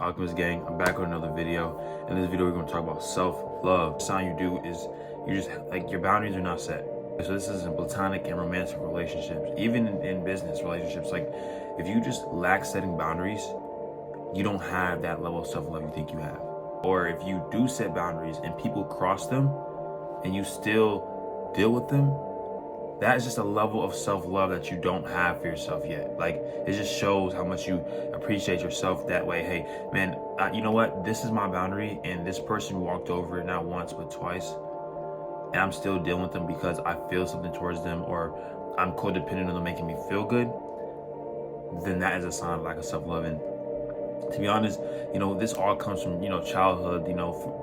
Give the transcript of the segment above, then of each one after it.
Alchemist Gang. I'm back with another video. In this video, we're going to talk about self-love. The sign you do is you just like your boundaries are not set. So this is in platonic and romantic relationships, even in business relationships. Like if you just lack setting boundaries, you don't have that level of self-love you think you have. Or if you do set boundaries and people cross them and you still deal with them, that is just a level of self-love that you don't have for yourself yet. Like, it just shows how much you appreciate yourself that way. Hey, man, you know what? This is my boundary, and this person walked over it not once, but twice. And I'm still dealing with them because I feel something towards them, or I'm codependent on them making me feel good. Then that is a sign of lack of self-love. And to be honest, this all comes from, childhood,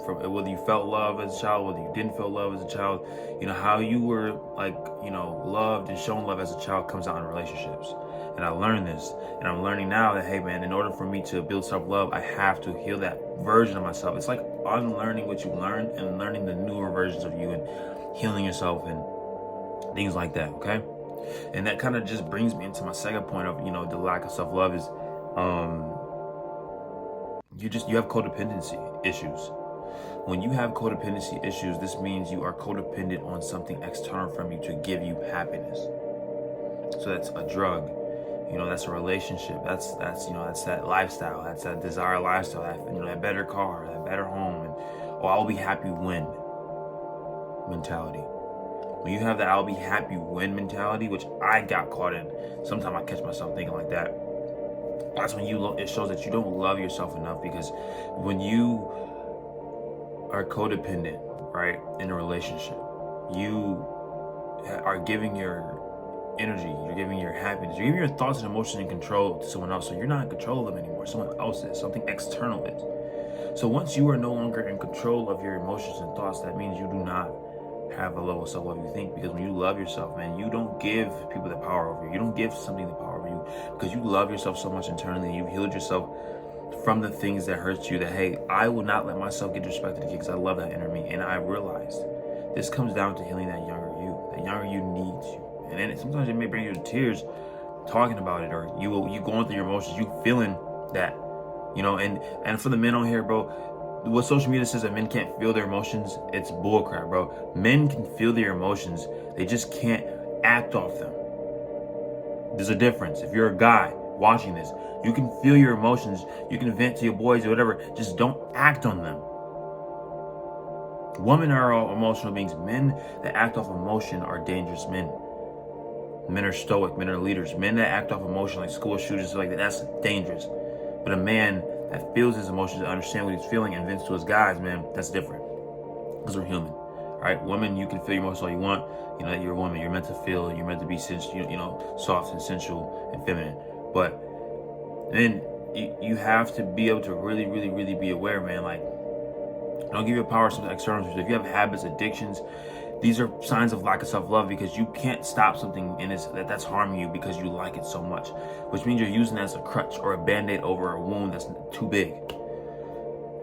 from whether you felt love as a child, whether you didn't feel love as a child, how you were like, loved and shown love as a child comes out in relationships. And I learned this, and I'm learning now that, hey man, in order for me to build self-love, I have to heal that version of myself. It's like unlearning what you learned and learning the newer versions of you and healing yourself and things like that. Okay. And that kind of just brings me into my second point of, the lack of self-love is, you have codependency issues. When you have codependency issues, this means you are codependent on something external from you to give you happiness. So that's a drug, that's a relationship, that's that lifestyle, that's that desired lifestyle, that better car, that better home, and I'll be happy when mentality. When you have that I'll be happy when mentality, which I got caught in, sometimes I catch myself thinking like that. That's when it shows that you don't love yourself enough, because when you are codependent, right, in a relationship, you are giving your energy, you're giving your happiness, you're giving your thoughts and emotions in control to someone else. So you're not in control of them anymore. Someone else is, something external is. So once you are no longer in control of your emotions and thoughts, that means you do not have a level of self-love you think. Because when you love yourself, man, you don't give people the power over you. You don't give something the power over you, because you love yourself so much internally. You've healed yourself from the things that hurt you, that, hey, I will not let myself get disrespected again because I love that inner me. And I realized this comes down to healing that younger you. That younger you needs you. And then sometimes it may bring you to tears talking about it, or you going through your emotions, you feeling that, and for the men on here, bro, what social media says that men can't feel their emotions, it's bullcrap, bro. Men can feel their emotions, they just can't act off them. There's a difference. If you're a guy watching this, you can feel your emotions, you can vent to your boys or whatever, just don't act on them. Women are all emotional beings. Men that act off emotion are dangerous men. Men are stoic, men are leaders. Men that act off emotion, like school shooters, like that, that's dangerous. But a man that feels his emotions and understands what he's feeling and vents to his guys, man, that's different. Because we're human. All right, women, you can feel your emotions all you want. You're a woman. You're meant to feel. You're meant to be soft and sensual and feminine. But then you have to be able to really, really, really be aware, man. Like, don't give your power to some external. If you have habits, addictions, these are signs of lack of self-love, because you can't stop something in this that's harming you because you like it so much, which means you're using it as a crutch or a band-aid over a wound that's too big.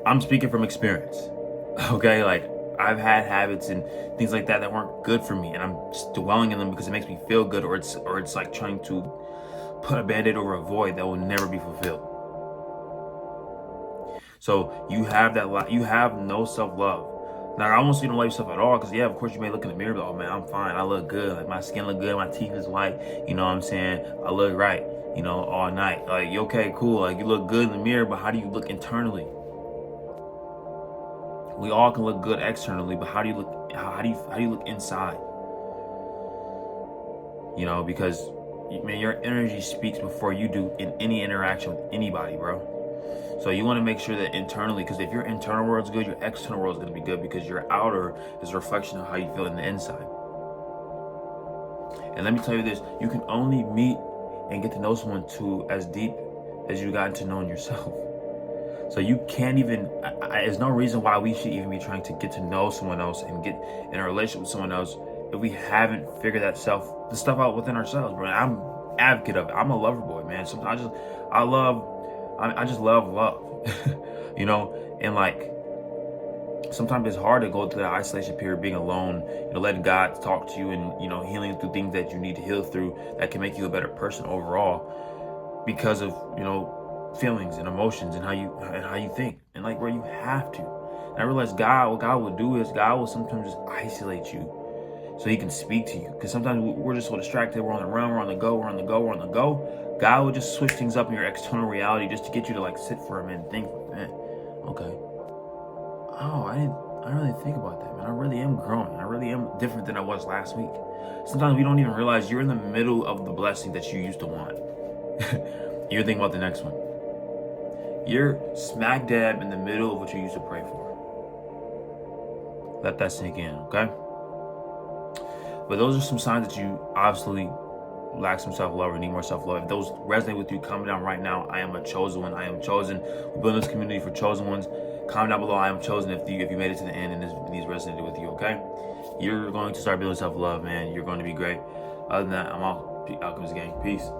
I'm speaking from experience, okay? Like, I've had habits and things like that weren't good for me, and I'm just dwelling in them because it makes me feel good, or it's like trying to put a band-aid over a void that will never be fulfilled. So you have you have no self-love. Now, I won't say you don't love yourself at all, because yeah, of course you may look in the mirror, but oh man, I'm fine, I look good, like my skin look good, my teeth is white, you know what I'm saying, I look right, all night. Like, okay, cool, like you look good in the mirror, but how do you look internally? We all can look good externally, but how do you look inside? Because man, your energy speaks before you do in any interaction with anybody, bro. So you want to make sure that internally, because if your internal world's good, your external world's going to be good, because your outer is a reflection of how you feel in the inside. And let me tell you this, you can only meet and get to know someone as deep as you gotten to know yourself. So you can't even, there's no reason why we should even be trying to get to know someone else and get in a relationship with someone else if we haven't figured the stuff out within ourselves, bro. I'm an advocate of it. I'm a lover boy, man. Sometimes I just love love, and like, sometimes it's hard to go through that isolation period, being alone, letting God talk to you and, healing through things that you need to heal through that can make you a better person overall, because of, feelings and emotions and how you think. And like, bro, you have to. And I realize what God will do is God will sometimes just isolate you so he can speak to you. Because sometimes we're just so distracted. We're on the run, we're on the go, we're on the go, we're on the go. God will just switch things up in your external reality just to get you to like sit for a minute and think, man, okay. Oh, I didn't really think about that, man. I really am growing. I really am different than I was last week. Sometimes we don't even realize you're in the middle of the blessing that you used to want. You're thinking about the next one. You're smack dab in the middle of what you used to pray for. Let that sink in, okay? But those are some signs that you absolutely lack some self-love or need more self-love. If those resonate with you, comment down right now. I am a chosen one. I am chosen. We're building this community for chosen ones. Comment down below. I am chosen if you made it to the end and these resonated with you, okay? You're going to start building self-love, man. You're going to be great. Other than that, I'm out. Alchemist Gang. Peace.